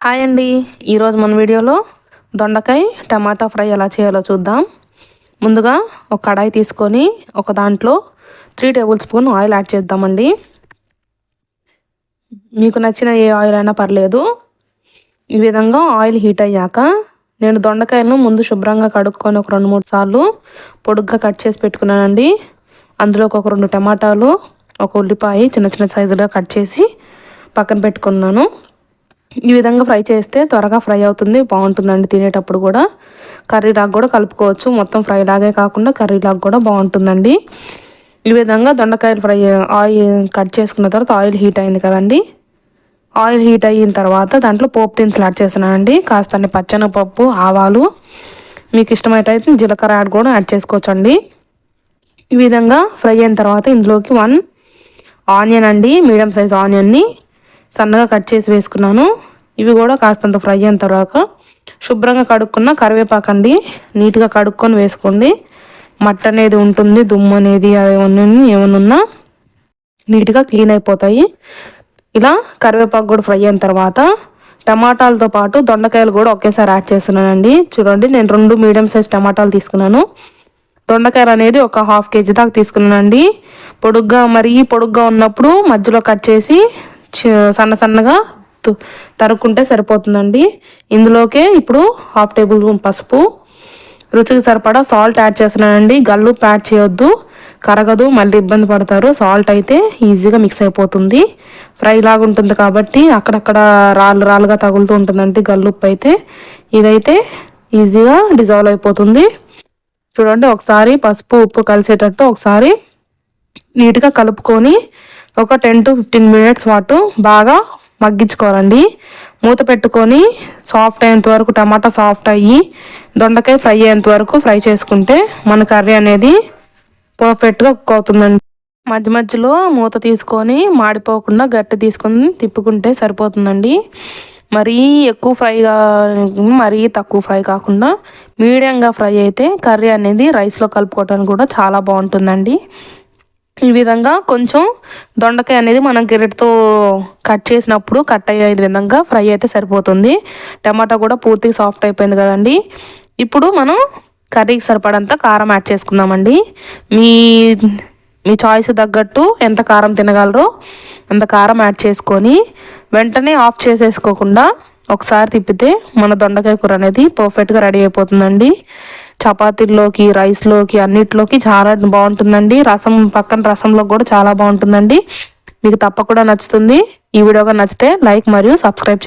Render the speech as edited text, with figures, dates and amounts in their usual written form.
Hi అండి. ఈరోజు మన వీడియోలో దొండకాయ టమాటా ఫ్రై ఎలా చేయాలో చూద్దాం. ముందుగా ఒక కడాయి తీసుకొని ఒక దాంట్లో 3 టేబుల్ స్పూన్ ఆయిల్ యాడ్ చేద్దామండి. మీకు నచ్చిన ఏ ఆయిల్ అయినా పర్లేదు. ఈ విధంగా ఆయిల్ హీట్ అయ్యాక నేను దొండకాయను ముందు శుభ్రంగా కడుక్కొని ఒక 2-3 సార్లు పొడుగ్గా కట్ చేసి పెట్టుకున్నానండి. అందులోకి ఒక 2 టమాటాలు, ఒక ఉల్లిపాయ చిన్న చిన్న సైజులో కట్ చేసి పక్కన పెట్టుకున్నాను. ఈ విధంగా ఫ్రై చేస్తే త్వరగా ఫ్రై అవుతుంది, బాగుంటుందండి. తినేటప్పుడు కూడా కర్రీలాగా కూడా కలుపుకోవచ్చు. మొత్తం ఫ్రై లాగే కాకుండా కర్రీలాగా కూడా బాగుంటుందండి. ఈ విధంగా దొండకాయలు ఫ్రై ఆయిల్ కట్ చేసుకున్న తర్వాత ఆయిల్ హీట్ అయింది కదండి. ఆయిల్ హీట్ అయిన తర్వాత దాంట్లో పోపు దినుసులు యాడ్ చేస్తున్నానండి. కాస్త పచ్చెనగపప్పు, ఆవాలు, మీకు ఇష్టమైతే జీలకర్ర యాడ్ చేసుకోవచ్చండి. ఈ విధంగా ఫ్రై అయిన తర్వాత ఇందులోకి 1 ఆనియన్ అండి, మీడియం సైజ్ ఆనియన్ని సన్నగా కట్ చేసి వేసుకున్నాను. ఇవి కూడా కాస్తంత ఫ్రై అయిన తర్వాత శుభ్రంగా కడుక్కున్న కరివేపాకు అండి, నీట్గా కడుక్కొని వేసుకోండి. మట్ట అనేది ఉంటుంది, దుమ్ము అనేది ఏమన్నా నీట్గా క్లీన్ అయిపోతాయి. ఇలా కరివేపాకు కూడా ఫ్రై అయిన తర్వాత టమాటాలతో పాటు దొండకాయలు కూడా ఒకేసారి యాడ్ చేస్తున్నానండి. చూడండి, నేను 2 మీడియం సైజ్ టమాటాలు తీసుకున్నాను. దొండకాయలు అనేది ఒక 1/2 kg దాకా తీసుకున్నానండి. మరీ పొడుగ్గా ఉన్నప్పుడు మధ్యలో కట్ చేసి సన్నగా తరుక్కుంటే సరిపోతుందండి. ఇందులోకే ఇప్పుడు 1/2 టేబుల్ స్పూన్ పసుపు, రుచికి సరిపడా సాల్ట్ యాడ్ చేస్తున్నానండి. గల్లుప్పు యాడ్ చేయొద్దు, కరగదు, మళ్ళీ ఇబ్బంది పడతారు. సాల్ట్ అయితే ఈజీగా మిక్స్ అయిపోతుంది, ఫ్రై లాగా ఉంటుంది కాబట్టి అక్కడక్కడ రాళ్ళుగా తగులుతూ ఉంటుందండి. గల్లుప్పు అయితే ఇదైతే ఈజీగా డిజాల్వ్ అయిపోతుంది. చూడండి, ఒకసారి పసుపు ఉప్పు కలిసేటట్టు ఒకసారి నీట్గా కలుపుకొని ఒక 10 to 15 మినిట్స్ పాటు బాగా మగ్గించుకోవాలండి. మూత పెట్టుకొని సాఫ్ట్ అయ్యేంత వరకు, టమాటా సాఫ్ట్ అయ్యి దొండకాయ ఫ్రై అయ్యేంత వరకు ఫ్రై చేసుకుంటే మన కర్రీ అనేది పర్ఫెక్ట్గా కుక్ అవుతుందండి. మధ్య మధ్యలో మూత తీసుకొని మాడిపోకుండా గట్టి తీసుకొని తిప్పుకుంటే సరిపోతుందండి. మరీ ఎక్కువ ఫ్రైగా, మరీ తక్కువ ఫ్రై కాకుండా మీడియంగా ఫ్రై అయితే కర్రీ అనేది రైస్లో కలుపుకోవడానికి కూడా చాలా బాగుంటుందండి. ఈ విధంగా కొంచెం దొండకాయ అనేది మనం గెరెట్తో కట్ చేసినప్పుడు కట్ అయ్యే విధంగా ఫ్రై అయితే సరిపోతుంది. టమాటా కూడా పూర్తిగా సాఫ్ట్ అయిపోయింది కదండి. ఇప్పుడు మనం కర్రీకి సరిపడంత కారం యాడ్ చేసుకుందామండి. మీ మీ చాయిస్ తగ్గట్టు ఎంత కారం తినగలరో అంత కారం యాడ్ చేసుకొని వెంటనే ఆఫ్ చేసేసుకోకుండా ఒకసారి తిప్పితే మన దొండకాయ కూర అనేది పర్ఫెక్ట్గా రెడీ అయిపోతుందండి. చపాతీల్లోకి, రైస్లోకి, అన్నిట్లోకి చాలా బాగుంటుందండి. పక్కన రసంలో కూడా చాలా బాగుంటుందండి. మీకు తప్పకుండా నచ్చుతుంది. ఈ వీడియోగా నచ్చితే లైక్ మరియు సబ్స్క్రైబ్